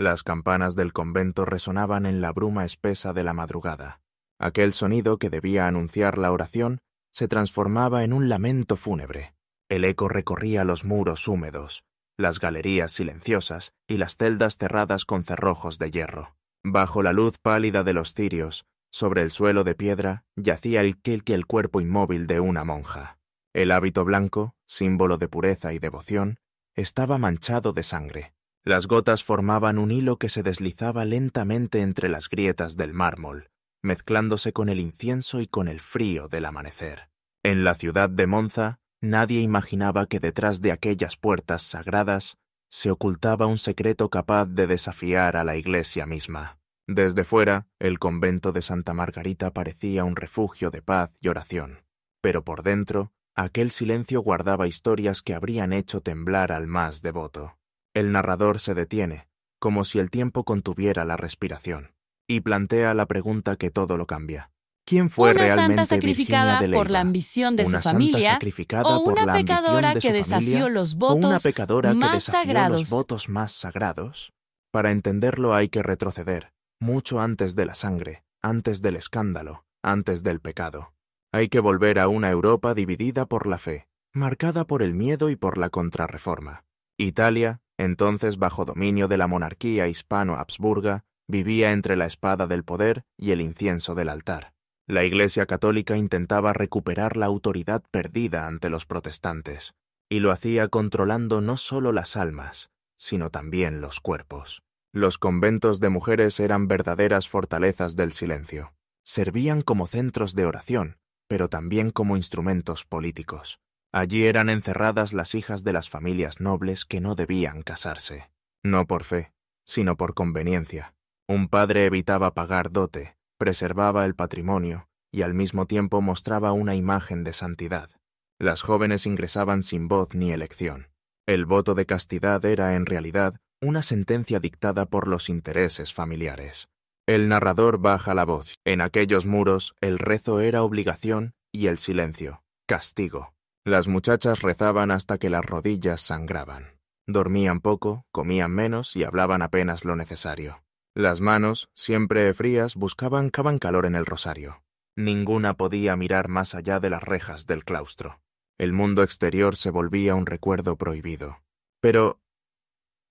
Las campanas del convento resonaban en la bruma espesa de la madrugada. Aquel sonido que debía anunciar la oración se transformaba en un lamento fúnebre. El eco recorría los muros húmedos, las galerías silenciosas y las celdas cerradas con cerrojos de hierro. Bajo la luz pálida de los cirios, sobre el suelo de piedra, yacía el cuerpo inmóvil de una monja. El hábito blanco, símbolo de pureza y devoción, estaba manchado de sangre. Las gotas formaban un hilo que se deslizaba lentamente entre las grietas del mármol, mezclándose con el incienso y con el frío del amanecer. En la ciudad de Monza, nadie imaginaba que detrás de aquellas puertas sagradas se ocultaba un secreto capaz de desafiar a la iglesia misma. Desde fuera, el convento de Santa Margarita parecía un refugio de paz y oración, pero por dentro, aquel silencio guardaba historias que habrían hecho temblar al más devoto. El narrador se detiene, como si el tiempo contuviera la respiración, y plantea la pregunta que todo lo cambia. ¿Quién fue Una realmente santa sacrificada Virginia de Leyva? por la ambición de su ¿Una familia, santa sacrificada o por una la ambición pecadora de que su desafió familia? los ¿O una votos pecadora que más desafió sagrados? los votos más sagrados? Para entenderlo hay que retroceder, mucho antes de la sangre, antes del escándalo, antes del pecado. Hay que volver a una Europa dividida por la fe, marcada por el miedo y por la contrarreforma. Italia, entonces bajo dominio de la monarquía hispano-habsburga, vivía entre la espada del poder y el incienso del altar. La Iglesia católica intentaba recuperar la autoridad perdida ante los protestantes, y lo hacía controlando no solo las almas, sino también los cuerpos. Los conventos de mujeres eran verdaderas fortalezas del silencio. Servían como centros de oración, pero también como instrumentos políticos. Allí eran encerradas las hijas de las familias nobles que no debían casarse. No por fe, sino por conveniencia. Un padre evitaba pagar dote, preservaba el patrimonio y al mismo tiempo mostraba una imagen de santidad. Las jóvenes ingresaban sin voz ni elección. El voto de castidad era, en realidad, una sentencia dictada por los intereses familiares. El narrador baja la voz. En aquellos muros, el rezo era obligación y el silencio, castigo. Las muchachas rezaban hasta que las rodillas sangraban. Dormían poco, comían menos y hablaban apenas lo necesario. Las manos, siempre frías, buscaban calor en el rosario. Ninguna podía mirar más allá de las rejas del claustro. El mundo exterior se volvía un recuerdo prohibido. Pero,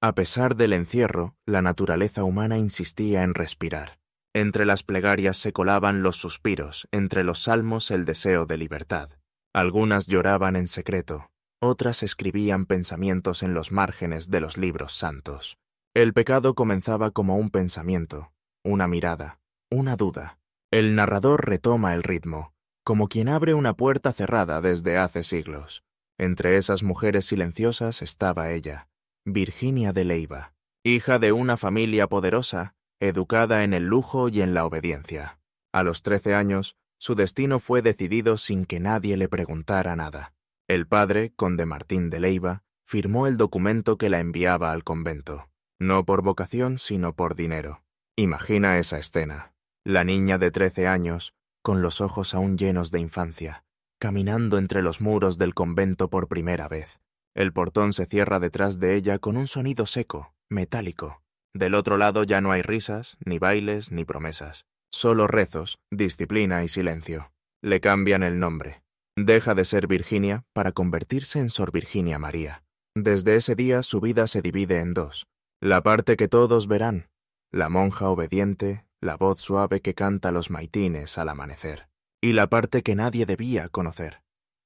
a pesar del encierro, la naturaleza humana insistía en respirar. Entre las plegarias se colaban los suspiros, entre los salmos el deseo de libertad. Algunas lloraban en secreto, otras escribían pensamientos en los márgenes de los libros santos. El pecado comenzaba como un pensamiento, una mirada, una duda. El narrador retoma el ritmo, como quien abre una puerta cerrada desde hace siglos. Entre esas mujeres silenciosas estaba ella, Virginia de Leyva, hija de una familia poderosa, educada en el lujo y en la obediencia. A los 13 años, su destino fue decidido sin que nadie le preguntara nada. El padre, conde Martín de Leyva, firmó el documento que la enviaba al convento. No por vocación, sino por dinero. Imagina esa escena. La niña de 13 años, con los ojos aún llenos de infancia, caminando entre los muros del convento por primera vez. El portón se cierra detrás de ella con un sonido seco, metálico. Del otro lado ya no hay risas, ni bailes, ni promesas. Solo rezos, disciplina y silencio. Le cambian el nombre. Deja de ser Virginia para convertirse en Sor Virginia María. Desde ese día su vida se divide en dos. La parte que todos verán, la monja obediente, la voz suave que canta los maitines al amanecer. Y la parte que nadie debía conocer,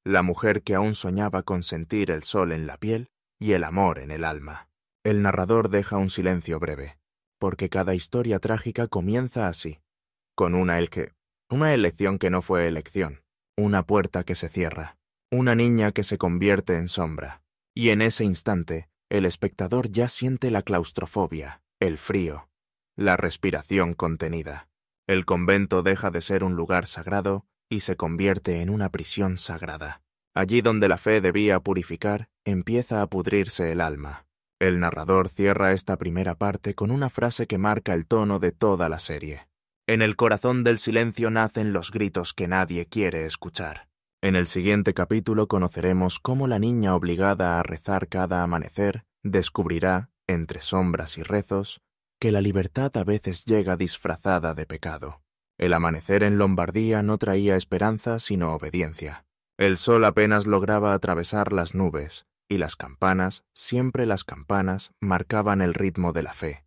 la mujer que aún soñaba con sentir el sol en la piel y el amor en el alma. El narrador deja un silencio breve, porque cada historia trágica comienza así, con una elección que no fue elección, una puerta que se cierra, una niña que se convierte en sombra, y en ese instante, el espectador ya siente la claustrofobia, el frío, la respiración contenida. El convento deja de ser un lugar sagrado y se convierte en una prisión sagrada. Allí donde la fe debía purificar, empieza a pudrirse el alma. El narrador cierra esta primera parte con una frase que marca el tono de toda la serie. En el corazón del silencio nacen los gritos que nadie quiere escuchar. En el siguiente capítulo conoceremos cómo la niña obligada a rezar cada amanecer descubrirá, entre sombras y rezos, que la libertad a veces llega disfrazada de pecado. El amanecer en Lombardía no traía esperanza sino obediencia. El sol apenas lograba atravesar las nubes, y las campanas, siempre las campanas, marcaban el ritmo de la fe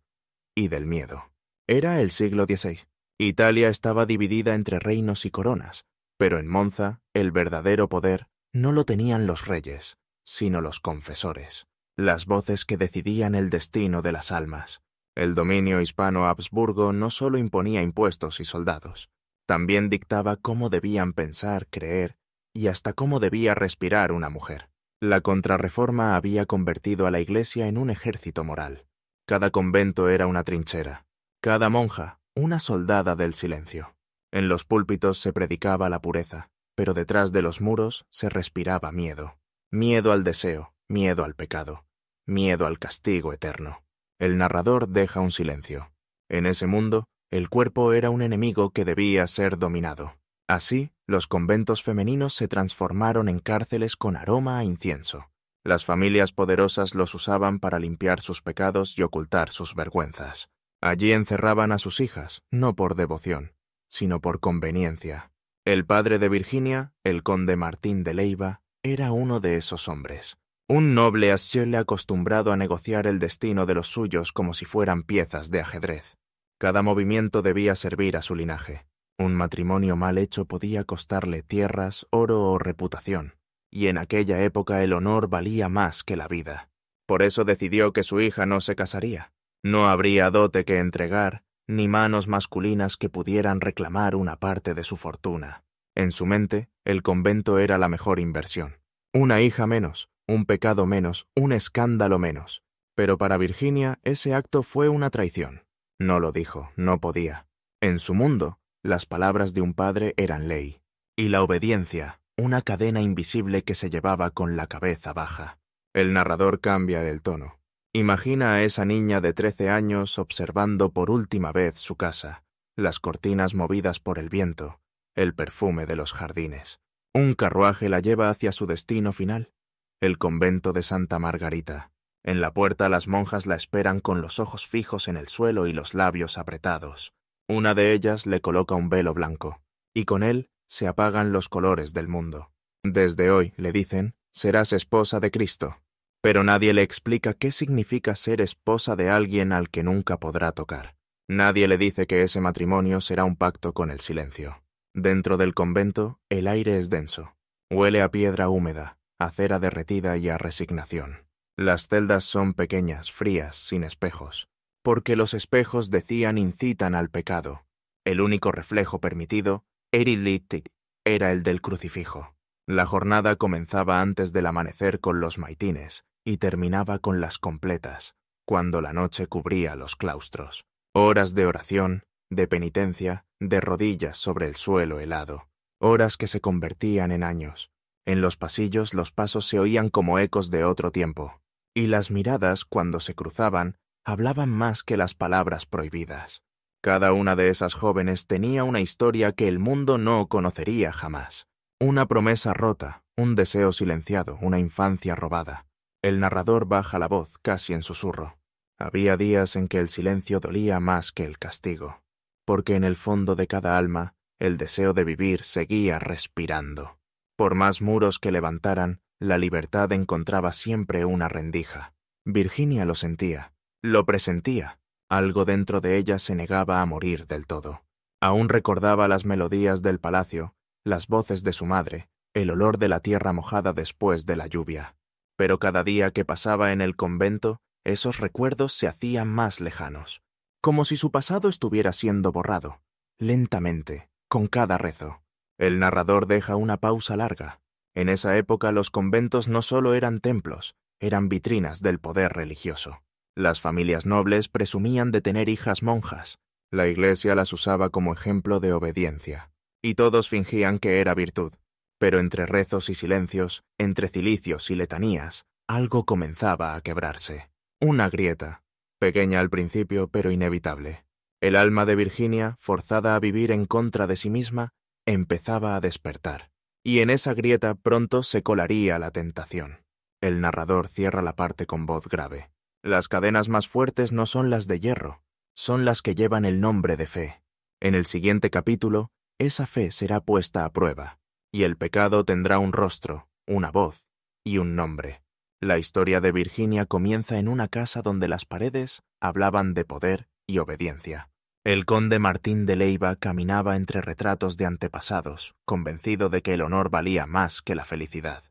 y del miedo. Era el siglo XVI. Italia estaba dividida entre reinos y coronas, pero en Monza el verdadero poder no lo tenían los reyes, sino los confesores, las voces que decidían el destino de las almas. El dominio hispano-Habsburgo no solo imponía impuestos y soldados, también dictaba cómo debían pensar, creer y hasta cómo debía respirar una mujer. La Contrarreforma había convertido a la Iglesia en un ejército moral. Cada convento era una trinchera, cada monja una soldada del silencio. En los púlpitos se predicaba la pureza, pero detrás de los muros se respiraba miedo. Miedo al deseo, miedo al pecado, miedo al castigo eterno. El narrador deja un silencio. En ese mundo, el cuerpo era un enemigo que debía ser dominado. Así, los conventos femeninos se transformaron en cárceles con aroma a incienso. Las familias poderosas los usaban para limpiar sus pecados y ocultar sus vergüenzas. Allí encerraban a sus hijas, no por devoción, sino por conveniencia. El padre de Virginia, el conde Martín de Leiva, era uno de esos hombres. Un noble asciole acostumbrado a negociar el destino de los suyos como si fueran piezas de ajedrez. Cada movimiento debía servir a su linaje. Un matrimonio mal hecho podía costarle tierras, oro o reputación, y en aquella época el honor valía más que la vida. Por eso decidió que su hija no se casaría. No habría dote que entregar, ni manos masculinas que pudieran reclamar una parte de su fortuna. En su mente, el convento era la mejor inversión. Una hija menos, un pecado menos, un escándalo menos. Pero para Virginia ese acto fue una traición. No lo dijo, no podía. En su mundo, las palabras de un padre eran ley, y la obediencia, una cadena invisible que se llevaba con la cabeza baja. El narrador cambia el tono. Imagina a esa niña de 13 años observando por última vez su casa, las cortinas movidas por el viento, el perfume de los jardines. Un carruaje la lleva hacia su destino final, el convento de Santa Margarita. En la puerta las monjas la esperan con los ojos fijos en el suelo y los labios apretados. Una de ellas le coloca un velo blanco, y con él se apagan los colores del mundo. Desde hoy, le dicen, serás esposa de Cristo. Pero nadie le explica qué significa ser esposa de alguien al que nunca podrá tocar. Nadie le dice que ese matrimonio será un pacto con el silencio. Dentro del convento, el aire es denso. Huele a piedra húmeda, a cera derretida y a resignación. Las celdas son pequeñas, frías, sin espejos. Porque los espejos, decían, incitan al pecado. El único reflejo permitido, era el del crucifijo. La jornada comenzaba antes del amanecer con los maitines y terminaba con las completas, cuando la noche cubría los claustros. Horas de oración, de penitencia, de rodillas sobre el suelo helado. Horas que se convertían en años. En los pasillos los pasos se oían como ecos de otro tiempo, y las miradas, cuando se cruzaban, hablaban más que las palabras prohibidas. Cada una de esas jóvenes tenía una historia que el mundo no conocería jamás. Una promesa rota, un deseo silenciado, una infancia robada. El narrador baja la voz, casi en susurro. Había días en que el silencio dolía más que el castigo, porque en el fondo de cada alma el deseo de vivir seguía respirando. Por más muros que levantaran, la libertad encontraba siempre una rendija. Virginia lo sentía, lo presentía. Algo dentro de ella se negaba a morir del todo. Aún recordaba las melodías del palacio, las voces de su madre, el olor de la tierra mojada después de la lluvia. Pero cada día que pasaba en el convento, esos recuerdos se hacían más lejanos, como si su pasado estuviera siendo borrado, lentamente, con cada rezo. El narrador deja una pausa larga. En esa época los conventos no solo eran templos, eran vitrinas del poder religioso. Las familias nobles presumían de tener hijas monjas. La Iglesia las usaba como ejemplo de obediencia. Y todos fingían que era virtud. Pero entre rezos y silencios, entre cilicios y letanías, algo comenzaba a quebrarse. Una grieta, pequeña al principio pero inevitable. El alma de Virginia, forzada a vivir en contra de sí misma, empezaba a despertar. Y en esa grieta pronto se colaría la tentación. El narrador cierra la parte con voz grave. Las cadenas más fuertes no son las de hierro, son las que llevan el nombre de fe. En el siguiente capítulo, esa fe será puesta a prueba, y el pecado tendrá un rostro, una voz y un nombre. La historia de Virginia comienza en una casa donde las paredes hablaban de poder y obediencia. El conde Martín de Leiva caminaba entre retratos de antepasados, convencido de que el honor valía más que la felicidad.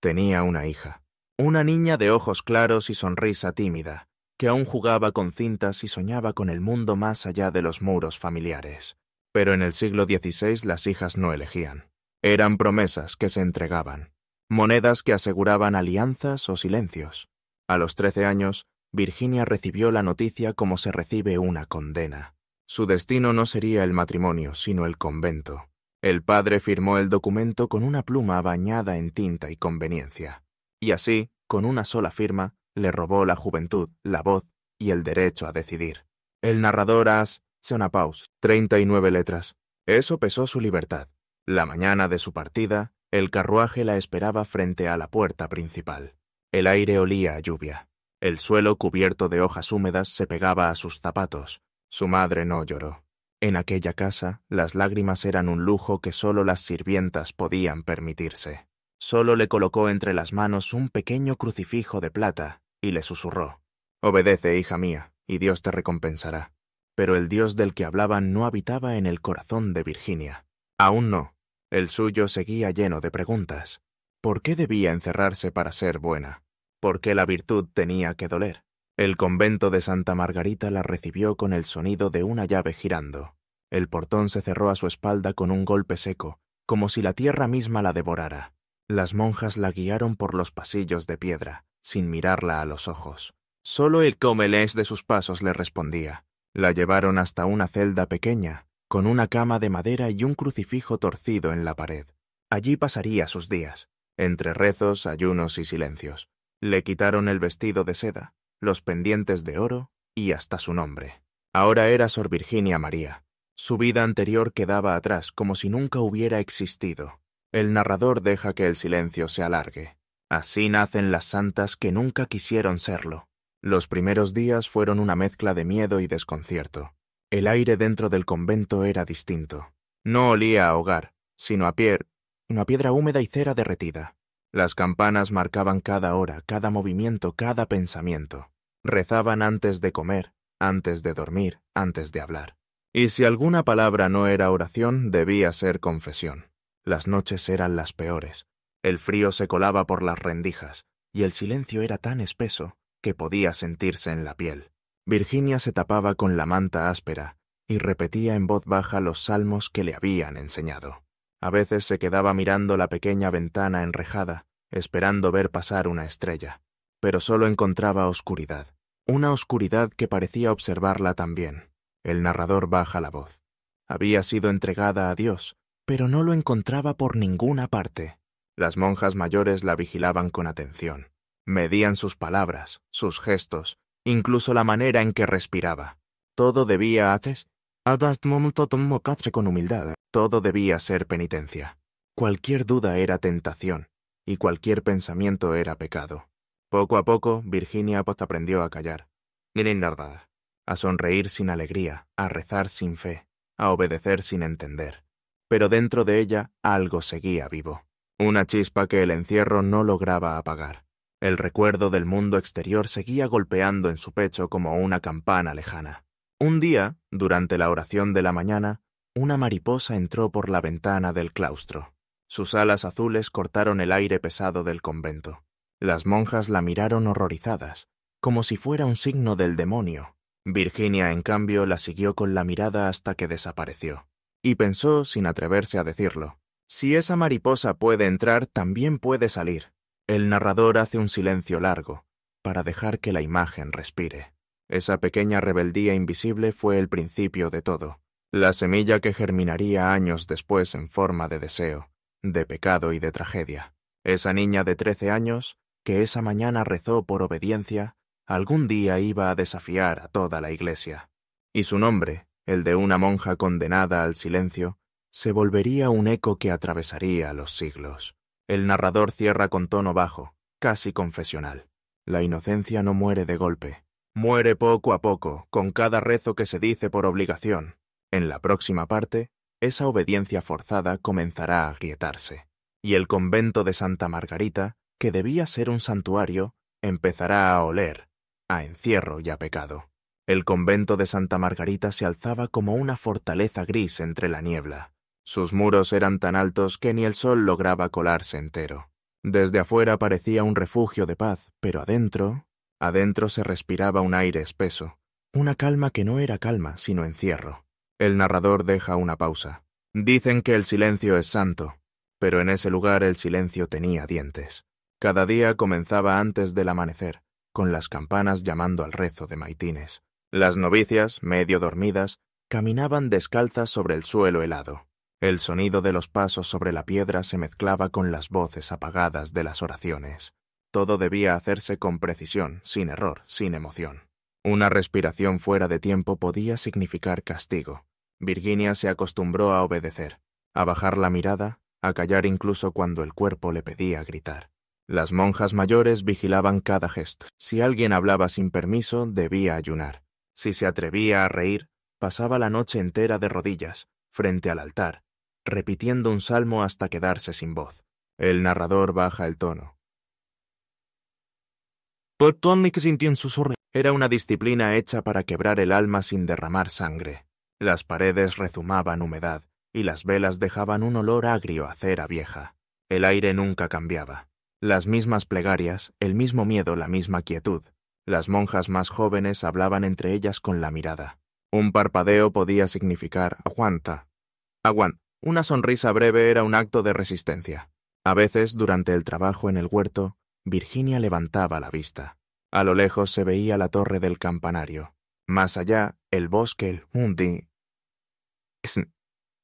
Tenía una hija, una niña de ojos claros y sonrisa tímida, que aún jugaba con cintas y soñaba con el mundo más allá de los muros familiares. Pero en el siglo XVI las hijas no elegían. Eran promesas que se entregaban, monedas que aseguraban alianzas o silencios. A los 13 años, Virginia recibió la noticia como se recibe una condena. Su destino no sería el matrimonio, sino el convento. El padre firmó el documento con una pluma bañada en tinta y conveniencia. Y así, con una sola firma, le robó la juventud, la voz y el derecho a decidir. El narrador Sonapause, 39 letras. Eso pesó su libertad. La mañana de su partida, el carruaje la esperaba frente a la puerta principal. El aire olía a lluvia. El suelo cubierto de hojas húmedas se pegaba a sus zapatos. Su madre no lloró. En aquella casa, las lágrimas eran un lujo que solo las sirvientas podían permitirse. Solo le colocó entre las manos un pequeño crucifijo de plata y le susurró: «Obedece, hija mía, y Dios te recompensará». Pero el Dios del que hablaban no habitaba en el corazón de Virginia. Aún no. El suyo seguía lleno de preguntas. ¿Por qué debía encerrarse para ser buena? ¿Por qué la virtud tenía que doler? El convento de Santa Margarita la recibió con el sonido de una llave girando. El portón se cerró a su espalda con un golpe seco, como si la tierra misma la devorara. Las monjas la guiaron por los pasillos de piedra, sin mirarla a los ojos. Solo el comelés de sus pasos le respondía. La llevaron hasta una celda pequeña, con una cama de madera y un crucifijo torcido en la pared. Allí pasaría sus días, entre rezos, ayunos y silencios. Le quitaron el vestido de seda, los pendientes de oro y hasta su nombre. Ahora era Sor Virginia María. Su vida anterior quedaba atrás como si nunca hubiera existido. El narrador deja que el silencio se alargue. Así nacen las santas que nunca quisieron serlo. Los primeros días fueron una mezcla de miedo y desconcierto. El aire dentro del convento era distinto. No olía a hogar, sino a piedra húmeda y cera derretida. Las campanas marcaban cada hora, cada movimiento, cada pensamiento. Rezaban antes de comer, antes de dormir, antes de hablar. Y si alguna palabra no era oración, debía ser confesión. Las noches eran las peores. El frío se colaba por las rendijas, y el silencio era tan espeso que podía sentirse en la piel. Virginia se tapaba con la manta áspera y repetía en voz baja los salmos que le habían enseñado. A veces se quedaba mirando la pequeña ventana enrejada, esperando ver pasar una estrella, pero solo encontraba oscuridad, una oscuridad que parecía observarla también. El narrador baja la voz. Había sido entregada a Dios, pero no lo encontraba por ninguna parte. Las monjas mayores la vigilaban con atención. Medían sus palabras, sus gestos, incluso la manera en que respiraba. Todo debía con humildad. Todo debía ser penitencia. Cualquier duda era tentación, y cualquier pensamiento era pecado. Poco a poco, Virginia aprendió a callar, a sonreír sin alegría, a rezar sin fe, a obedecer sin entender. Pero dentro de ella algo seguía vivo. Una chispa que el encierro no lograba apagar. El recuerdo del mundo exterior seguía golpeando en su pecho como una campana lejana. Un día, durante la oración de la mañana, una mariposa entró por la ventana del claustro. Sus alas azules cortaron el aire pesado del convento. Las monjas la miraron horrorizadas, como si fuera un signo del demonio. Virginia, en cambio, la siguió con la mirada hasta que desapareció. Y pensó, sin atreverse a decirlo, si esa mariposa puede entrar, también puede salir. El narrador hace un silencio largo, para dejar que la imagen respire. Esa pequeña rebeldía invisible fue el principio de todo, la semilla que germinaría años después en forma de deseo, de pecado y de tragedia. Esa niña de 13 años, que esa mañana rezó por obediencia, algún día iba a desafiar a toda la iglesia. Y su nombre, el de una monja condenada al silencio, se volvería un eco que atravesaría los siglos. El narrador cierra con tono bajo, casi confesional. La inocencia no muere de golpe. Muere poco a poco, con cada rezo que se dice por obligación. En la próxima parte, esa obediencia forzada comenzará a agrietarse, y el convento de Santa Margarita, que debía ser un santuario, empezará a oler a encierro y a pecado. El convento de Santa Margarita se alzaba como una fortaleza gris entre la niebla. Sus muros eran tan altos que ni el sol lograba colarse entero. Desde afuera parecía un refugio de paz, pero adentro se respiraba un aire espeso, una calma que no era calma, sino encierro. El narrador deja una pausa. Dicen que el silencio es santo, pero en ese lugar el silencio tenía dientes. Cada día comenzaba antes del amanecer, con las campanas llamando al rezo de maitines. Las novicias, medio dormidas, caminaban descalzas sobre el suelo helado. El sonido de los pasos sobre la piedra se mezclaba con las voces apagadas de las oraciones. Todo debía hacerse con precisión, sin error, sin emoción. Una respiración fuera de tiempo podía significar castigo. Virginia se acostumbró a obedecer, a bajar la mirada, a callar incluso cuando el cuerpo le pedía gritar. Las monjas mayores vigilaban cada gesto. Si alguien hablaba sin permiso, debía ayunar. Si se atrevía a reír, pasaba la noche entera de rodillas, frente al altar, repitiendo un salmo hasta quedarse sin voz. El narrador baja el tono. Era una disciplina hecha para quebrar el alma sin derramar sangre. Las paredes rezumaban humedad, y las velas dejaban un olor agrio a cera vieja. El aire nunca cambiaba. Las mismas plegarias, el mismo miedo, la misma quietud. Las monjas más jóvenes hablaban entre ellas con la mirada. Un parpadeo podía significar aguanta. Una sonrisa breve era un acto de resistencia. A veces, durante el trabajo en el huerto, Virginia levantaba la vista. A lo lejos se veía la torre del campanario. Más allá, el bosque, el mundi.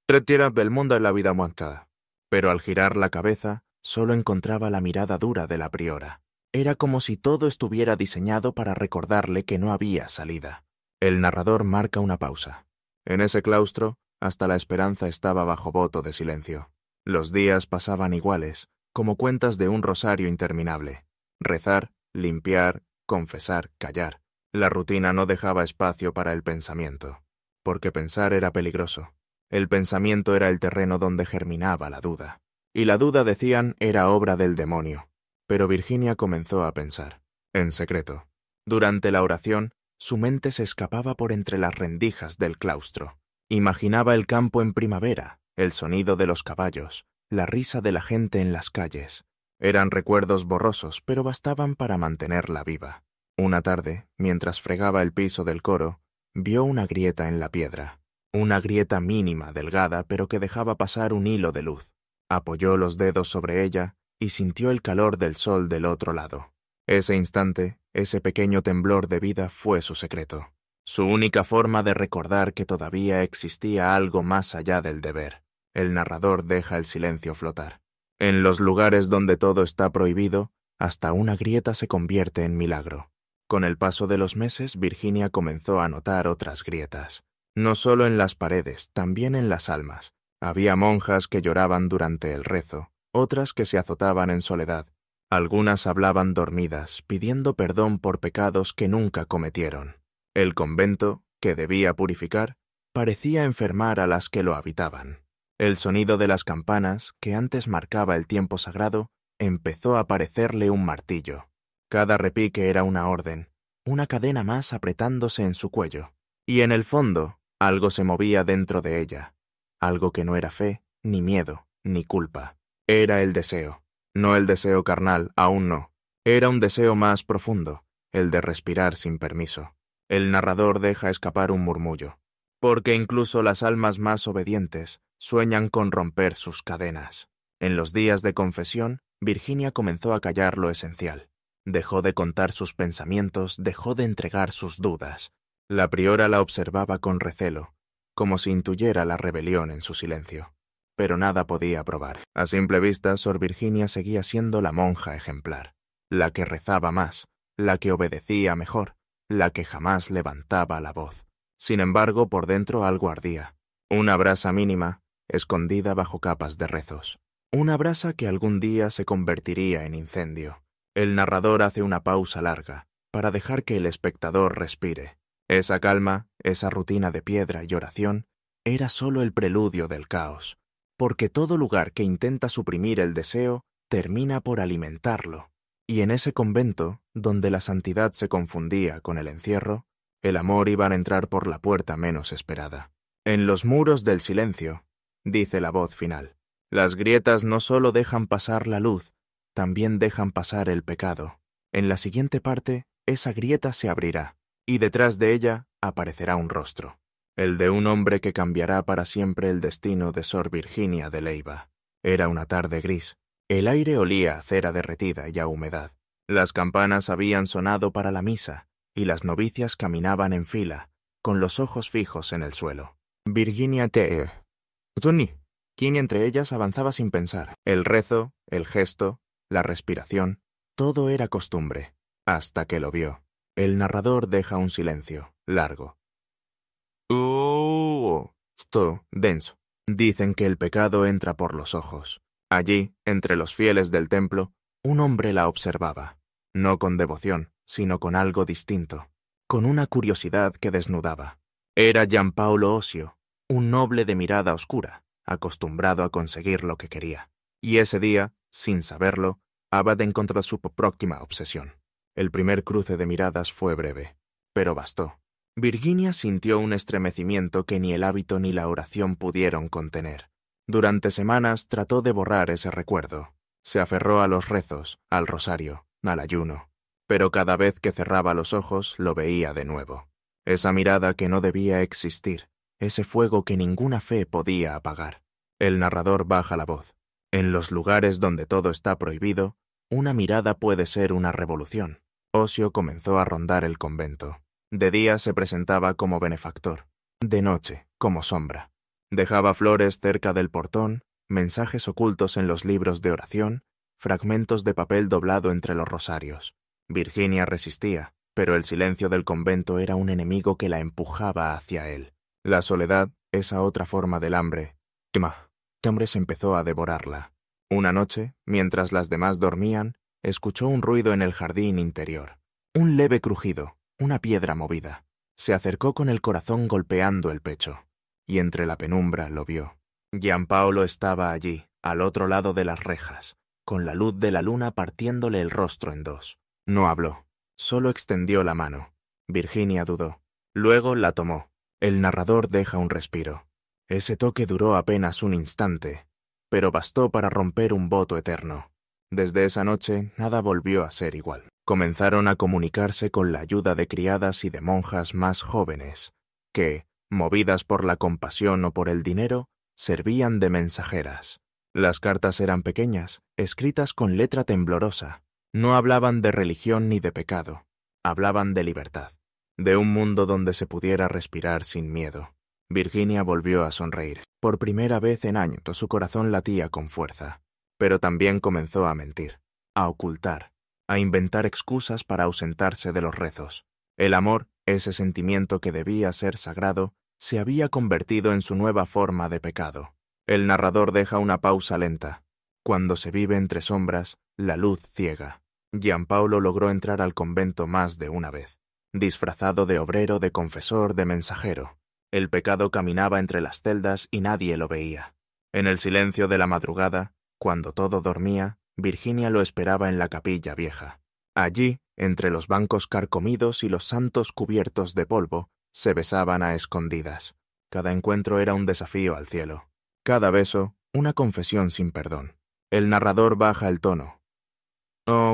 Retira del mundo en la vida muerta. Pero al girar la cabeza, solo encontraba la mirada dura de la priora. Era como si todo estuviera diseñado para recordarle que no había salida. El narrador marca una pausa. En ese claustro, hasta la esperanza estaba bajo voto de silencio. Los días pasaban iguales, como cuentas de un rosario interminable. Rezar, limpiar, confesar, callar. La rutina no dejaba espacio para el pensamiento, porque pensar era peligroso. El pensamiento era el terreno donde germinaba la duda. Y la duda, decían, era obra del demonio. Pero Virginia comenzó a pensar, en secreto. Durante la oración, su mente se escapaba por entre las rendijas del claustro. Imaginaba el campo en primavera, el sonido de los caballos, la risa de la gente en las calles. Eran recuerdos borrosos, pero bastaban para mantenerla viva. Una tarde, mientras fregaba el piso del coro, vio una grieta en la piedra. Una grieta mínima, delgada, pero que dejaba pasar un hilo de luz. Apoyó los dedos sobre ella y sintió el calor del sol del otro lado. Ese instante, ese pequeño temblor de vida fue su secreto. Su única forma de recordar que todavía existía algo más allá del deber. El narrador deja el silencio flotar. En los lugares donde todo está prohibido, hasta una grieta se convierte en milagro. Con el paso de los meses, Virginia comenzó a notar otras grietas. No solo en las paredes, también en las almas. Había monjas que lloraban durante el rezo, otras que se azotaban en soledad. Algunas hablaban dormidas, pidiendo perdón por pecados que nunca cometieron. El convento, que debía purificar, parecía enfermar a las que lo habitaban. El sonido de las campanas, que antes marcaba el tiempo sagrado, empezó a parecerle un martillo. Cada repique era una orden, una cadena más apretándose en su cuello. Y en el fondo, algo se movía dentro de ella. Algo que no era fe, ni miedo, ni culpa. Era el deseo. No el deseo carnal, aún no. Era un deseo más profundo, el de respirar sin permiso. El narrador deja escapar un murmullo. Porque incluso las almas más obedientes sueñan con romper sus cadenas. En los días de confesión, Virginia comenzó a callar lo esencial. Dejó de contar sus pensamientos, dejó de entregar sus dudas. La priora la observaba con recelo, como si intuyera la rebelión en su silencio. Pero nada podía probar. A simple vista, Sor Virginia seguía siendo la monja ejemplar, la que rezaba más, la que obedecía mejor, la que jamás levantaba la voz. Sin embargo, por dentro algo ardía. Una brasa mínima, escondida bajo capas de rezos. Una brasa que algún día se convertiría en incendio. El narrador hace una pausa larga, para dejar que el espectador respire. Esa calma, esa rutina de piedra y oración, era solo el preludio del caos, porque todo lugar que intenta suprimir el deseo termina por alimentarlo. Y en ese convento, donde la santidad se confundía con el encierro, el amor iba a entrar por la puerta menos esperada. En los muros del silencio, dice la voz final, las grietas no solo dejan pasar la luz, también dejan pasar el pecado. En la siguiente parte, esa grieta se abrirá, y detrás de ella aparecerá un rostro, el de un hombre que cambiará para siempre el destino de Sor Virginia de Leyva. Era una tarde gris. El aire olía a cera derretida y a humedad. Las campanas habían sonado para la misa, y las novicias caminaban en fila, con los ojos fijos en el suelo. Virginia te... Tony. Quien entre ellas avanzaba sin pensar. El rezo, el gesto, la respiración, todo era costumbre, hasta que lo vio. El narrador deja un silencio, largo. Sto, denso. Dicen que el pecado entra por los ojos. Allí, entre los fieles del templo, un hombre la observaba, no con devoción, sino con algo distinto, con una curiosidad que desnudaba. Era Giampaolo Osio, un noble de mirada oscura, acostumbrado a conseguir lo que quería. Y ese día, sin saberlo, Abad encontró su próxima obsesión. El primer cruce de miradas fue breve, pero bastó. Virginia sintió un estremecimiento que ni el hábito ni la oración pudieron contener. Durante semanas trató de borrar ese recuerdo. Se aferró a los rezos, al rosario, al ayuno. Pero cada vez que cerraba los ojos lo veía de nuevo. Esa mirada que no debía existir, ese fuego que ninguna fe podía apagar. El narrador baja la voz. En los lugares donde todo está prohibido, una mirada puede ser una revolución. Osio comenzó a rondar el convento. De día se presentaba como benefactor, de noche como sombra. Dejaba flores cerca del portón, mensajes ocultos en los libros de oración, fragmentos de papel doblado entre los rosarios. Virginia resistía, pero el silencio del convento era un enemigo que la empujaba hacia él. La soledad, esa otra forma del hambre. Este hombre se empezó a devorarla. Una noche, mientras las demás dormían, escuchó un ruido en el jardín interior. Un leve crujido, una piedra movida. Se acercó con el corazón golpeando el pecho, y entre la penumbra lo vio. Giampaolo estaba allí, al otro lado de las rejas, con la luz de la luna partiéndole el rostro en dos. No habló, solo extendió la mano. Virginia dudó. Luego la tomó. El narrador deja un respiro. Ese toque duró apenas un instante, pero bastó para romper un voto eterno. Desde esa noche nada volvió a ser igual. Comenzaron a comunicarse con la ayuda de criadas y de monjas más jóvenes, que, movidas por la compasión o por el dinero, servían de mensajeras. Las cartas eran pequeñas, escritas con letra temblorosa. No hablaban de religión ni de pecado, hablaban de libertad, de un mundo donde se pudiera respirar sin miedo. Virginia volvió a sonreír. Por primera vez en años su corazón latía con fuerza, pero también comenzó a mentir, a ocultar, a inventar excusas para ausentarse de los rezos. El amor, ese sentimiento que debía ser sagrado, se había convertido en su nueva forma de pecado. El narrador deja una pausa lenta. Cuando se vive entre sombras, la luz ciega. Giampaolo logró entrar al convento más de una vez, disfrazado de obrero, de confesor, de mensajero. El pecado caminaba entre las celdas y nadie lo veía. En el silencio de la madrugada, cuando todo dormía, Virginia lo esperaba en la capilla vieja. Allí, entre los bancos carcomidos y los santos cubiertos de polvo, se besaban a escondidas. Cada encuentro era un desafío al cielo. Cada beso, una confesión sin perdón. El narrador baja el tono.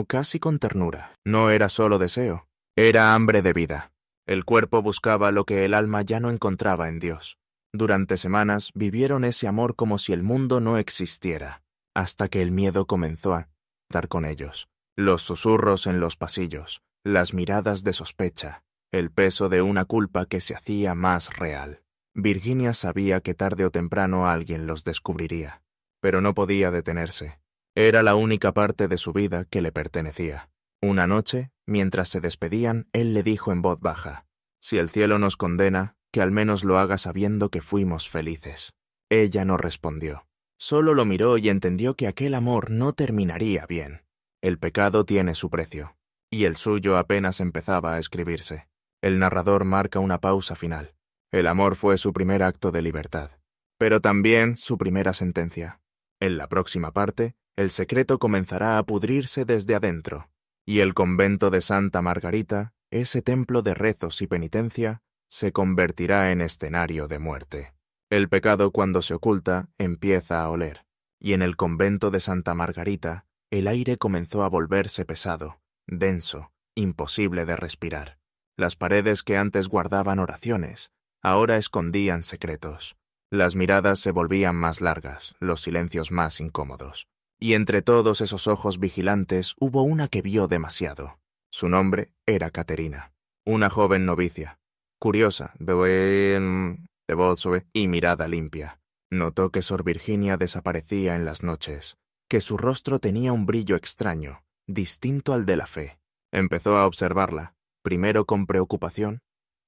Casi con ternura. No era solo deseo, era hambre de vida. El cuerpo buscaba lo que el alma ya no encontraba en Dios. Durante semanas vivieron ese amor como si el mundo no existiera, hasta que el miedo comenzó a estar con ellos. Los susurros en los pasillos, las miradas de sospecha, el peso de una culpa que se hacía más real. Virginia sabía que tarde o temprano alguien los descubriría, pero no podía detenerse. Era la única parte de su vida que le pertenecía. Una noche, mientras se despedían, él le dijo en voz baja: «Si el cielo nos condena, que al menos lo haga sabiendo que fuimos felices». Ella no respondió. Solo lo miró y entendió que aquel amor no terminaría bien. El pecado tiene su precio. y el suyo apenas empezaba a escribirse. El narrador marca una pausa final. El amor fue su primer acto de libertad, pero también su primera sentencia. En la próxima parte, el secreto comenzará a pudrirse desde adentro, y el convento de Santa Margarita, ese templo de rezos y penitencia, se convertirá en escenario de muerte. El pecado, cuando se oculta, empieza a oler, y en el convento de Santa Margarita, el aire comenzó a volverse pesado, denso, imposible de respirar. Las paredes que antes guardaban oraciones, ahora escondían secretos. Las miradas se volvían más largas, los silencios más incómodos. Y entre todos esos ojos vigilantes hubo una que vio demasiado. Su nombre era Caterina, una joven novicia, curiosa, de voz suave y mirada limpia. Notó que Sor Virginia desaparecía en las noches, que su rostro tenía un brillo extraño, distinto al de la fe. Empezó a observarla, primero con preocupación,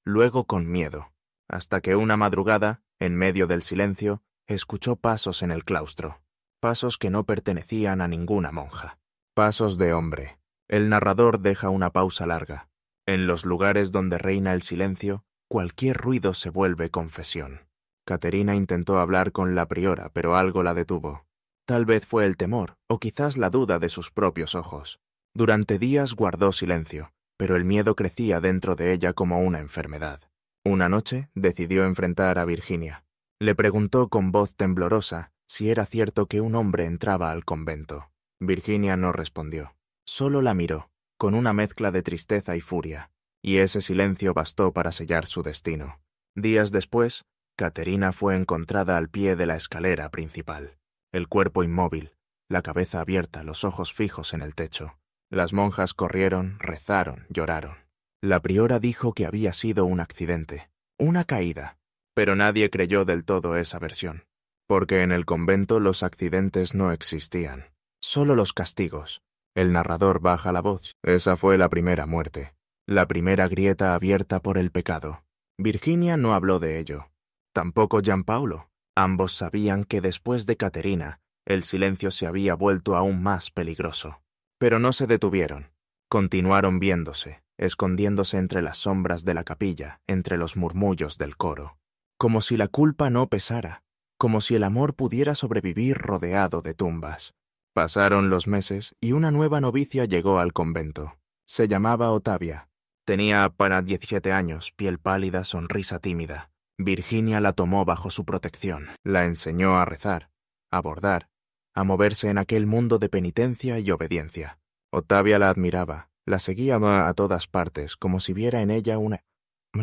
luego con miedo, hasta que una madrugada, en medio del silencio, escuchó pasos en el claustro. Pasos que no pertenecían a ninguna monja. Pasos de hombre. El narrador deja una pausa larga. En los lugares donde reina el silencio, cualquier ruido se vuelve confesión. Caterina intentó hablar con la priora, pero algo la detuvo. Tal vez fue el temor, o quizás la duda de sus propios ojos. Durante días guardó silencio, pero el miedo crecía dentro de ella como una enfermedad. Una noche decidió enfrentar a Virginia. Le preguntó con voz temblorosa si era cierto que un hombre entraba al convento. Virginia no respondió. Solo la miró, con una mezcla de tristeza y furia, y ese silencio bastó para sellar su destino. Días después, Caterina fue encontrada al pie de la escalera principal, el cuerpo inmóvil, la cabeza abierta, los ojos fijos en el techo. Las monjas corrieron, rezaron, lloraron. La priora dijo que había sido un accidente, una caída, pero nadie creyó del todo esa versión, porque en el convento los accidentes no existían, solo los castigos. El narrador baja la voz. Esa fue la primera muerte, la primera grieta abierta por el pecado. Virginia no habló de ello, tampoco Giampaolo. Ambos sabían que después de Caterina, el silencio se había vuelto aún más peligroso. Pero no se detuvieron. Continuaron viéndose, escondiéndose entre las sombras de la capilla, entre los murmullos del coro. Como si la culpa no pesara, como si el amor pudiera sobrevivir rodeado de tumbas. Pasaron los meses y una nueva novicia llegó al convento. Se llamaba Ottavia. Tenía apenas 17 años, piel pálida, sonrisa tímida. Virginia la tomó bajo su protección. La enseñó a rezar, a bordar, a moverse en aquel mundo de penitencia y obediencia. Ottavia la admiraba, la seguía a todas partes, como si viera en ella una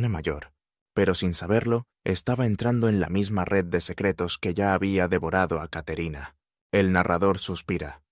mayor. Pero sin saberlo, estaba entrando en la misma red de secretos que ya había devorado a Caterina. El narrador suspira.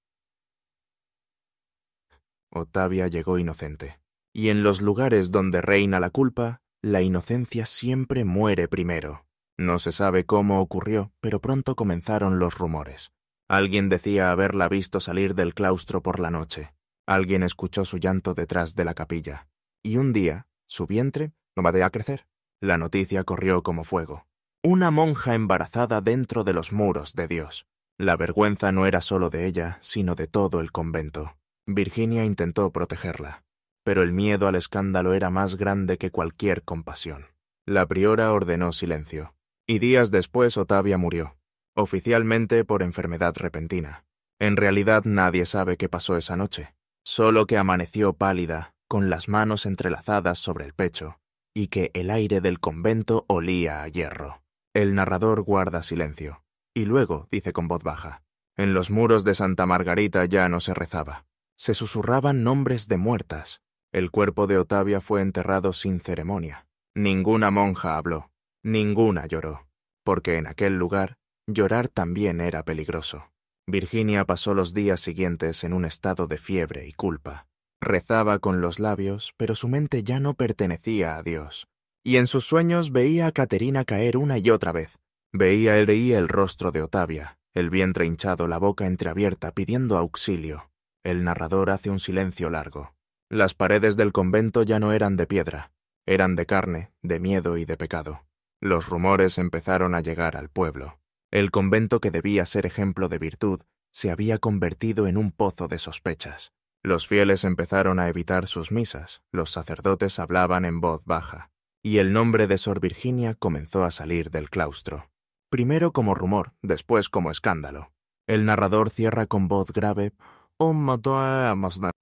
Ottavia llegó inocente. Y en los lugares donde reina la culpa, la inocencia siempre muere primero. No se sabe cómo ocurrió, pero pronto comenzaron los rumores. Alguien decía haberla visto salir del claustro por la noche. Alguien escuchó su llanto detrás de la capilla. Y un día, su vientre no va a crecer. La noticia corrió como fuego. Una monja embarazada dentro de los muros de Dios. La vergüenza no era solo de ella, sino de todo el convento. Virginia intentó protegerla, pero el miedo al escándalo era más grande que cualquier compasión. La priora ordenó silencio, y días después Ottavia murió, oficialmente por enfermedad repentina. En realidad nadie sabe qué pasó esa noche, solo que amaneció pálida, con las manos entrelazadas sobre el pecho, y que el aire del convento olía a hierro. El narrador guarda silencio. Y luego dice con voz baja, en los muros de Santa Margarita ya no se rezaba. Se susurraban nombres de muertas. El cuerpo de Ottavia fue enterrado sin ceremonia. Ninguna monja habló, ninguna lloró, porque en aquel lugar llorar también era peligroso. Virginia pasó los días siguientes en un estado de fiebre y culpa. Rezaba con los labios, pero su mente ya no pertenecía a Dios. Y en sus sueños veía a Caterina caer una y otra vez. Veía el rostro de Ottavia, el vientre hinchado, la boca entreabierta, pidiendo auxilio. El narrador hace un silencio largo. Las paredes del convento ya no eran de piedra, eran de carne, de miedo y de pecado. Los rumores empezaron a llegar al pueblo. El convento que debía ser ejemplo de virtud se había convertido en un pozo de sospechas. Los fieles empezaron a evitar sus misas, los sacerdotes hablaban en voz baja, y el nombre de Sor Virginia comenzó a salir del claustro. Primero como rumor, después como escándalo. El narrador cierra con voz grave: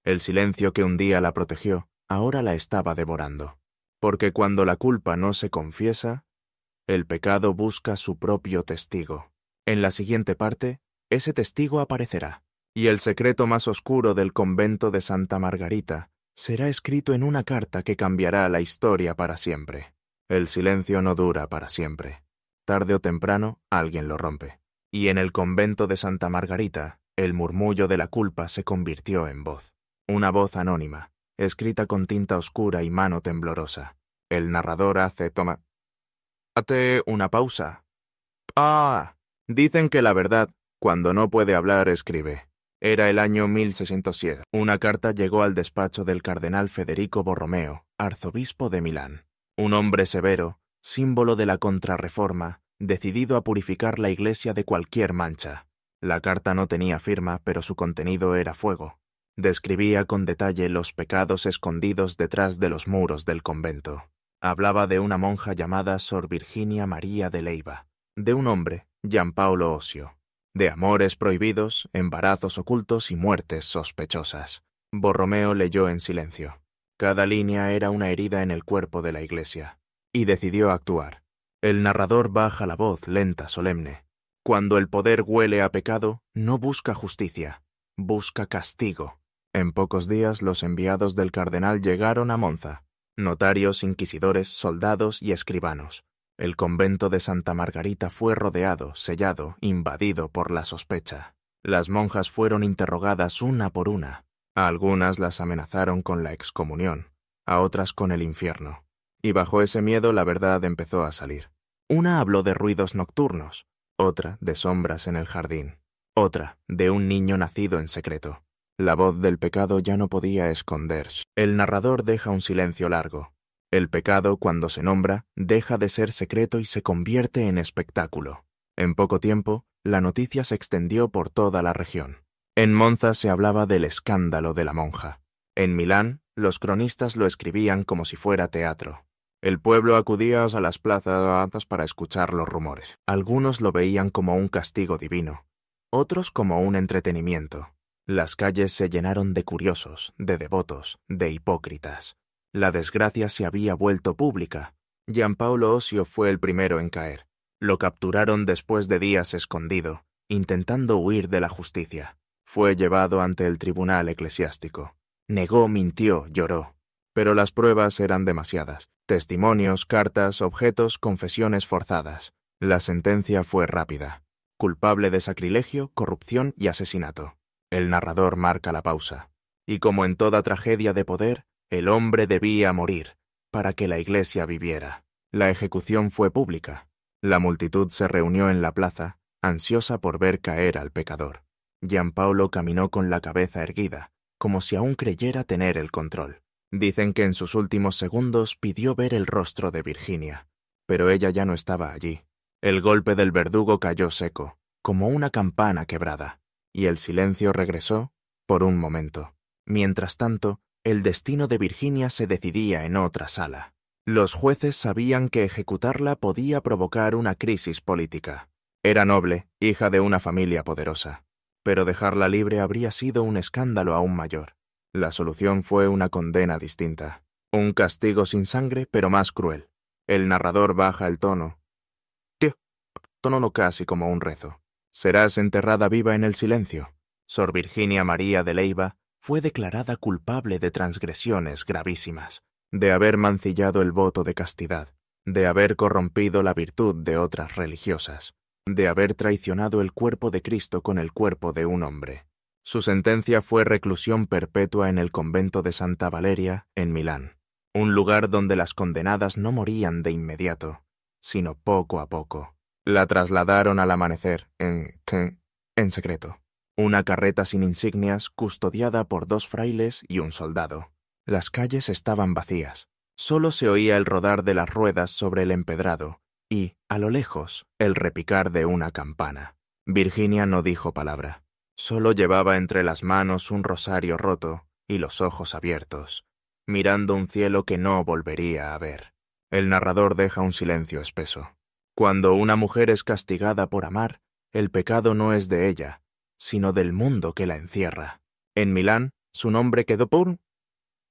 el silencio que un día la protegió, ahora la estaba devorando. Porque cuando la culpa no se confiesa, el pecado busca su propio testigo. En la siguiente parte, ese testigo aparecerá, y el secreto más oscuro del convento de Santa Margarita será escrito en una carta que cambiará la historia para siempre. El silencio no dura para siempre. Tarde o temprano, alguien lo rompe. Y en el convento de Santa Margarita, el murmullo de la culpa se convirtió en voz. Una voz anónima, escrita con tinta oscura y mano temblorosa. El narrador hace una pausa. Dicen que la verdad, cuando no puede hablar, escribe. Era el año 1607. Una carta llegó al despacho del cardenal Federico Borromeo, arzobispo de Milán. Un hombre severo, símbolo de la contrarreforma, decidido a purificar la Iglesia de cualquier mancha. La carta no tenía firma, pero su contenido era fuego. Describía con detalle los pecados escondidos detrás de los muros del convento. Hablaba de una monja llamada Sor Virginia María de Leyva, de un hombre, Giampaolo Osio, de amores prohibidos, embarazos ocultos y muertes sospechosas. Borromeo leyó en silencio. Cada línea era una herida en el cuerpo de la Iglesia, y decidió actuar. El narrador baja la voz, lenta, solemne. Cuando el poder huele a pecado, no busca justicia, busca castigo. En pocos días los enviados del cardenal llegaron a Monza. Notarios, inquisidores, soldados y escribanos. El convento de Santa Margarita fue rodeado, sellado, invadido por la sospecha. Las monjas fueron interrogadas una por una. A algunas las amenazaron con la excomunión, a otras con el infierno. Y bajo ese miedo la verdad empezó a salir. Una habló de ruidos nocturnos, otra de sombras en el jardín, otra de un niño nacido en secreto. La voz del pecado ya no podía esconderse. El narrador deja un silencio largo. El pecado, cuando se nombra, deja de ser secreto y se convierte en espectáculo. En poco tiempo, la noticia se extendió por toda la región. En Monza se hablaba del escándalo de la monja. En Milán, los cronistas lo escribían como si fuera teatro. El pueblo acudía a las plazas para escuchar los rumores. Algunos lo veían como un castigo divino, otros como un entretenimiento. Las calles se llenaron de curiosos, de devotos, de hipócritas. La desgracia se había vuelto pública. Giampaolo Osio fue el primero en caer. Lo capturaron después de días escondido, intentando huir de la justicia. Fue llevado ante el tribunal eclesiástico. Negó, mintió, lloró. Pero las pruebas eran demasiadas. Testimonios, cartas, objetos, confesiones forzadas. La sentencia fue rápida. Culpable de sacrilegio, corrupción y asesinato. El narrador marca la pausa. Y como en toda tragedia de poder, el hombre debía morir, para que la Iglesia viviera. La ejecución fue pública. La multitud se reunió en la plaza, ansiosa por ver caer al pecador. Giampaolo caminó con la cabeza erguida, como si aún creyera tener el control. Dicen que en sus últimos segundos pidió ver el rostro de Virginia, pero ella ya no estaba allí. El golpe del verdugo cayó seco, como una campana quebrada, y el silencio regresó por un momento. Mientras tanto, el destino de Virginia se decidía en otra sala. Los jueces sabían que ejecutarla podía provocar una crisis política. Era noble, hija de una familia poderosa, pero dejarla libre habría sido un escándalo aún mayor. La solución fue una condena distinta. Un castigo sin sangre, pero más cruel. El narrador baja el tono. Tono casi como un rezo. Serás enterrada viva en el silencio. Sor Virginia María de Leyva fue declarada culpable de transgresiones gravísimas, de haber mancillado el voto de castidad, de haber corrompido la virtud de otras religiosas, de haber traicionado el cuerpo de Cristo con el cuerpo de un hombre. Su sentencia fue reclusión perpetua en el convento de Santa Valeria, en Milán, un lugar donde las condenadas no morían de inmediato, sino poco a poco. La trasladaron al amanecer, en secreto. Una carreta sin insignias, custodiada por 2 frailes y un soldado. Las calles estaban vacías. Solo se oía el rodar de las ruedas sobre el empedrado y, a lo lejos, el repicar de una campana. Virginia no dijo palabra. Solo llevaba entre las manos un rosario roto y los ojos abiertos, mirando un cielo que no volvería a ver. El narrador deja un silencio espeso. Cuando una mujer es castigada por amar, el pecado no es de ella, sino del mundo que la encierra. En Milán, su nombre quedó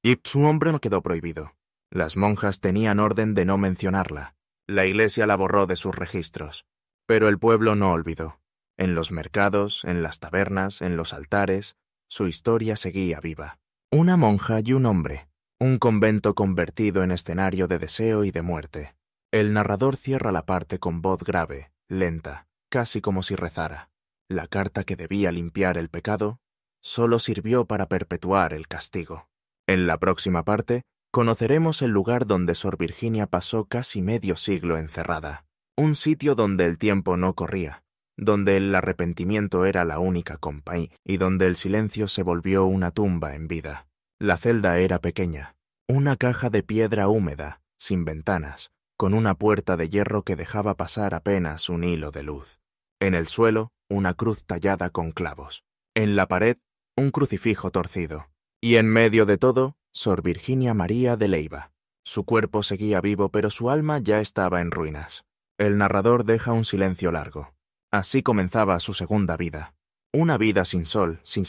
y su nombre no quedó prohibido. Las monjas tenían orden de no mencionarla. La iglesia la borró de sus registros. Pero el pueblo no olvidó. En los mercados, en las tabernas, en los altares, su historia seguía viva. Una monja y un hombre. Un convento convertido en escenario de deseo y de muerte. El narrador cierra la parte con voz grave, lenta, casi como si rezara. La carta que debía limpiar el pecado solo sirvió para perpetuar el castigo. En la próxima parte, conoceremos el lugar donde Sor Virginia pasó casi medio siglo encerrada. Un sitio donde el tiempo no corría, donde el arrepentimiento era la única compañía y donde el silencio se volvió una tumba en vida. La celda era pequeña, una caja de piedra húmeda, sin ventanas, con una puerta de hierro que dejaba pasar apenas un hilo de luz. En el suelo, una cruz tallada con clavos. En la pared, un crucifijo torcido. Y en medio de todo, Sor Virginia María de Leyva. Su cuerpo seguía vivo, pero su alma ya estaba en ruinas. El narrador deja un silencio largo. Así comenzaba su segunda vida. Una vida sin sol, sin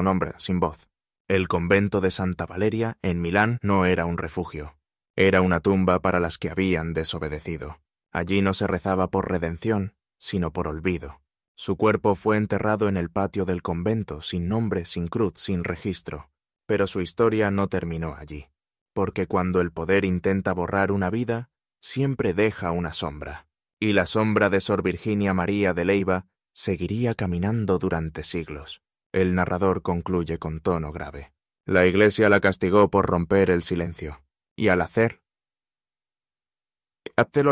nombre, sin voz. El convento de Santa Valeria, en Milán, no era un refugio. Era una tumba para las que habían desobedecido. Allí no se rezaba por redención, sino por olvido. Su cuerpo fue enterrado en el patio del convento, sin nombre, sin cruz, sin registro. Pero su historia no terminó allí. Porque cuando el poder intenta borrar una vida, siempre deja una sombra. Y la sombra de Sor Virginia María de Leyva seguiría caminando durante siglos. El narrador concluye con tono grave. La Iglesia la castigó por romper el silencio. Y al hacerlo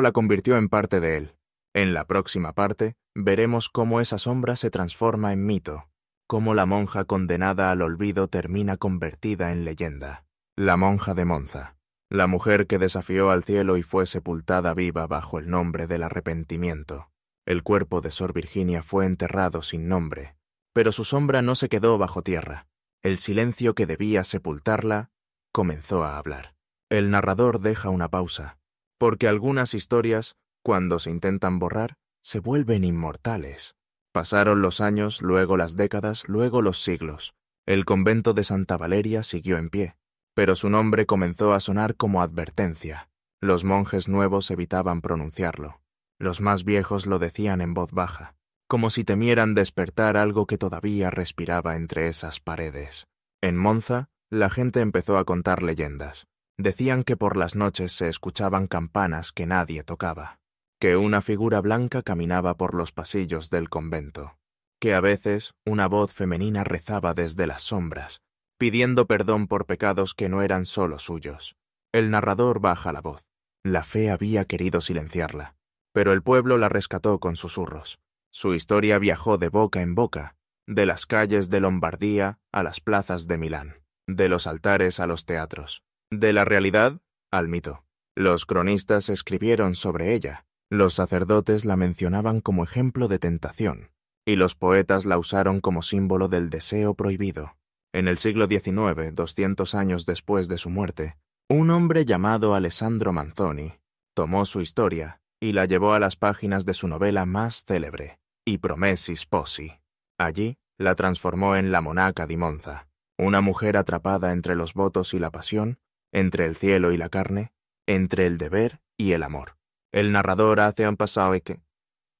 la convirtió en parte de él. En la próxima parte, veremos cómo esa sombra se transforma en mito, cómo la monja condenada al olvido termina convertida en leyenda. La monja de Monza, la mujer que desafió al cielo y fue sepultada viva bajo el nombre del arrepentimiento. El cuerpo de Sor Virginia fue enterrado sin nombre, pero su sombra no se quedó bajo tierra. El silencio que debía sepultarla comenzó a hablar. El narrador deja una pausa, porque algunas historias, cuando se intentan borrar, se vuelven inmortales. Pasaron los años, luego las décadas, luego los siglos. El convento de Santa Valeria siguió en pie, pero su nombre comenzó a sonar como advertencia. Los monjes nuevos evitaban pronunciarlo. Los más viejos lo decían en voz baja, como si temieran despertar algo que todavía respiraba entre esas paredes. En Monza, la gente empezó a contar leyendas. Decían que por las noches se escuchaban campanas que nadie tocaba, que una figura blanca caminaba por los pasillos del convento, que a veces una voz femenina rezaba desde las sombras, pidiendo perdón por pecados que no eran solo suyos. El narrador baja la voz. La fe había querido silenciarla, pero el pueblo la rescató con susurros. Su historia viajó de boca en boca, de las calles de Lombardía a las plazas de Milán, de los altares a los teatros, de la realidad al mito. Los cronistas escribieron sobre ella, los sacerdotes la mencionaban como ejemplo de tentación, y los poetas la usaron como símbolo del deseo prohibido. En el siglo XIX, 200 años después de su muerte, un hombre llamado Alessandro Manzoni tomó su historia y la llevó a las páginas de su novela más célebre, I Promessi Sposi. Allí la transformó en la monaca di Monza, una mujer atrapada entre los votos y la pasión, entre el cielo y la carne, entre el deber y el amor. El narrador hace un pasaje que...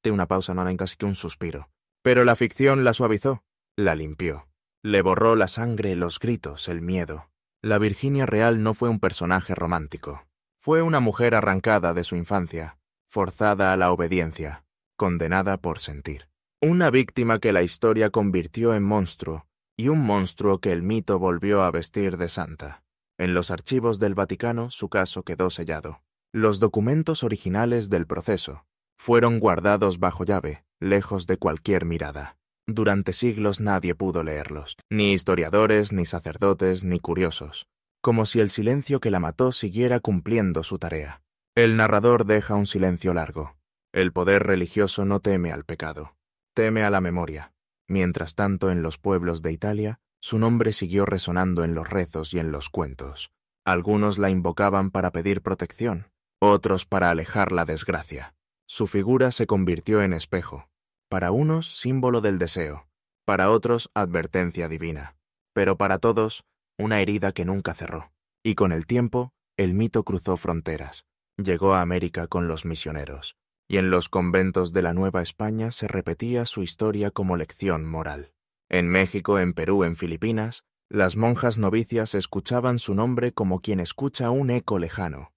de una pausa no era casi que un suspiro. Pero la ficción la suavizó, la limpió. Le borró la sangre, los gritos, el miedo. La Virginia real no fue un personaje romántico. Fue una mujer arrancada de su infancia, forzada a la obediencia, condenada por sentir. Una víctima que la historia convirtió en monstruo, y un monstruo que el mito volvió a vestir de santa. En los archivos del Vaticano su caso quedó sellado. Los documentos originales del proceso fueron guardados bajo llave, lejos de cualquier mirada. Durante siglos nadie pudo leerlos, ni historiadores, ni sacerdotes, ni curiosos, como si el silencio que la mató siguiera cumpliendo su tarea. El narrador deja un silencio largo. El poder religioso no teme al pecado, teme a la memoria. Mientras tanto, en los pueblos de Italia, Su nombre siguió resonando en los rezos y en los cuentos. Algunos la invocaban para pedir protección, otros para alejar la desgracia. Su figura se convirtió en espejo, para unos símbolo del deseo, para otros advertencia divina, pero para todos una herida que nunca cerró. Y con el tiempo, el mito cruzó fronteras, llegó a América con los misioneros, y en los conventos de la Nueva España se repetía su historia como lección moral. En México, en Perú, en Filipinas, las monjas novicias escuchaban su nombre como quien escucha un eco lejano,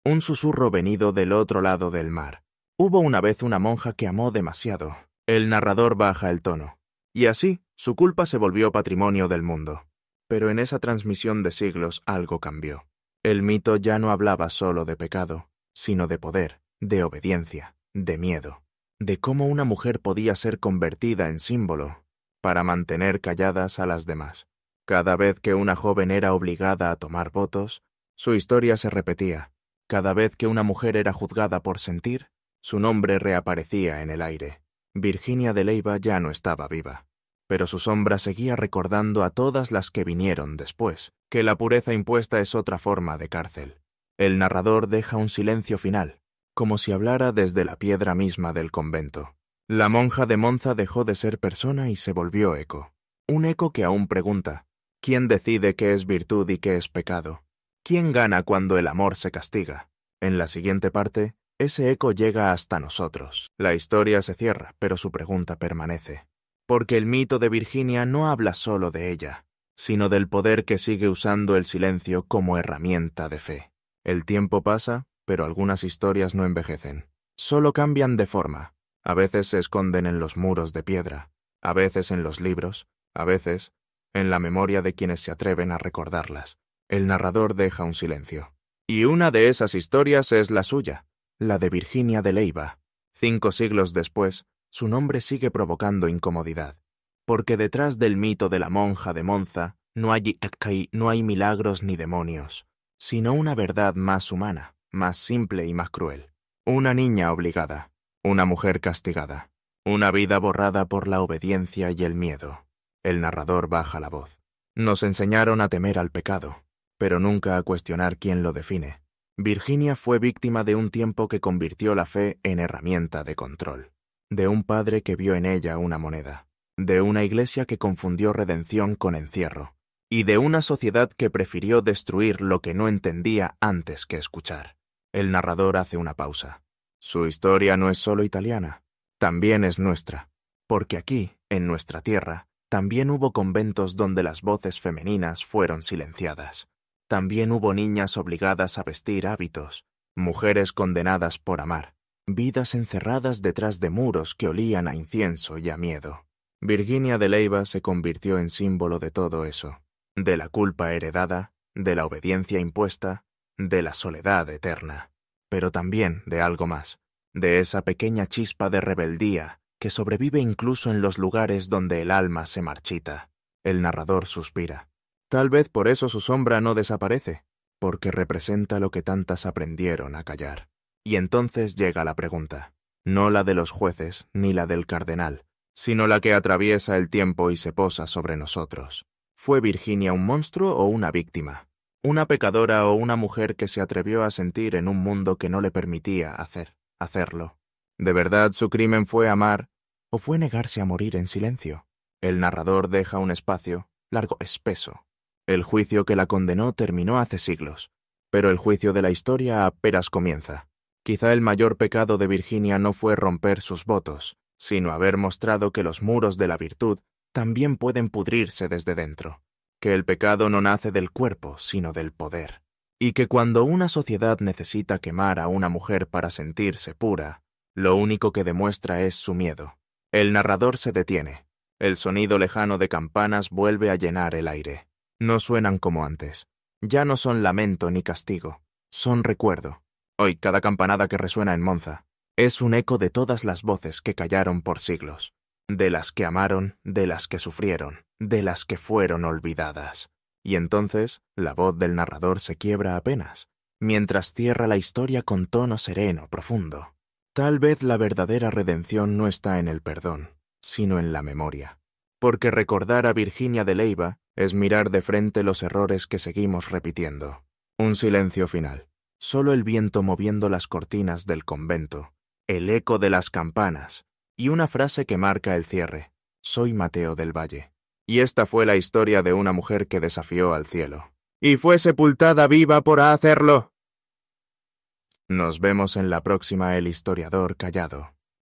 un susurro venido del otro lado del mar. Hubo una vez una monja que amó demasiado. El narrador baja el tono. Y así, su culpa se volvió patrimonio del mundo. Pero en esa transmisión de siglos algo cambió. El mito ya no hablaba solo de pecado, sino de poder, de obediencia, de miedo, de cómo una mujer podía ser convertida en símbolo para mantener calladas a las demás. Cada vez que una joven era obligada a tomar votos, su historia se repetía. Cada vez que una mujer era juzgada por sentir, su nombre reaparecía en el aire. Virginia de Leyva ya no estaba viva, pero su sombra seguía recordando a todas las que vinieron después, que la pureza impuesta es otra forma de cárcel. El narrador deja un silencio final, como si hablara desde la piedra misma del convento. La monja de Monza dejó de ser persona y se volvió eco. Un eco que aún pregunta, ¿quién decide qué es virtud y qué es pecado? ¿Quién gana cuando el amor se castiga? En la siguiente parte, ese eco llega hasta nosotros. La historia se cierra, pero su pregunta permanece. Porque el mito de Virginia no habla solo de ella, sino del poder que sigue usando el silencio como herramienta de fe. El tiempo pasa, pero algunas historias no envejecen. Solo cambian de forma. A veces se esconden en los muros de piedra, a veces en los libros, a veces en la memoria de quienes se atreven a recordarlas. El narrador deja un silencio. Y una de esas historias es la suya, la de Virginia de Leyva. 5 siglos después, su nombre sigue provocando incomodidad, porque detrás del mito de la monja de Monza no hay milagros ni demonios, sino una verdad más humana, más simple y más cruel. Una niña obligada, una mujer castigada, una vida borrada por la obediencia y el miedo. El narrador baja la voz. Nos enseñaron a temer al pecado, pero nunca a cuestionar quién lo define. Virginia fue víctima de un tiempo que convirtió la fe en herramienta de control, de un padre que vio en ella una moneda, de una iglesia que confundió redención con encierro, y de una sociedad que prefirió destruir lo que no entendía antes que escuchar. El narrador hace una pausa. Su historia no es solo italiana, también es nuestra, porque aquí, en nuestra tierra, también hubo conventos donde las voces femeninas fueron silenciadas. También hubo niñas obligadas a vestir hábitos, mujeres condenadas por amar, vidas encerradas detrás de muros que olían a incienso y a miedo. Virginia de Leyva se convirtió en símbolo de todo eso, de la culpa heredada, de la obediencia impuesta, de la soledad eterna, pero también de algo más, de esa pequeña chispa de rebeldía que sobrevive incluso en los lugares donde el alma se marchita. El narrador suspira. Tal vez por eso su sombra no desaparece, porque representa lo que tantas aprendieron a callar. Y entonces llega la pregunta, no la de los jueces ni la del cardenal, sino la que atraviesa el tiempo y se posa sobre nosotros. ¿Fue Virginia un monstruo o una víctima? ¿Una pecadora o una mujer que se atrevió a sentir en un mundo que no le permitía hacerlo? ¿De verdad su crimen fue amar o fue negarse a morir en silencio? El narrador deja un espacio, largo, espeso. El juicio que la condenó terminó hace siglos, pero el juicio de la historia apenas comienza. Quizá el mayor pecado de Virginia no fue romper sus votos, sino haber mostrado que los muros de la virtud también pueden pudrirse desde dentro, que el pecado no nace del cuerpo, sino del poder, y que cuando una sociedad necesita quemar a una mujer para sentirse pura, lo único que demuestra es su miedo. El narrador se detiene. El sonido lejano de campanas vuelve a llenar el aire. No suenan como antes. Ya no son lamento ni castigo. Son recuerdo. Hoy cada campanada que resuena en Monza es un eco de todas las voces que callaron por siglos. De las que amaron, de las que sufrieron, de las que fueron olvidadas. Y entonces la voz del narrador se quiebra apenas, mientras cierra la historia con tono sereno, profundo. Tal vez la verdadera redención no está en el perdón, sino en la memoria. porque recordar a Virginia de Leiva es mirar de frente los errores que seguimos repitiendo. Un silencio final. Solo el viento moviendo las cortinas del convento, el eco de las campanas y una frase que marca el cierre. Soy Mateo del Valle. Y esta fue la historia de una mujer que desafió al cielo. Y fue sepultada viva por hacerlo. Nos vemos en la próxima El Historiador Callado.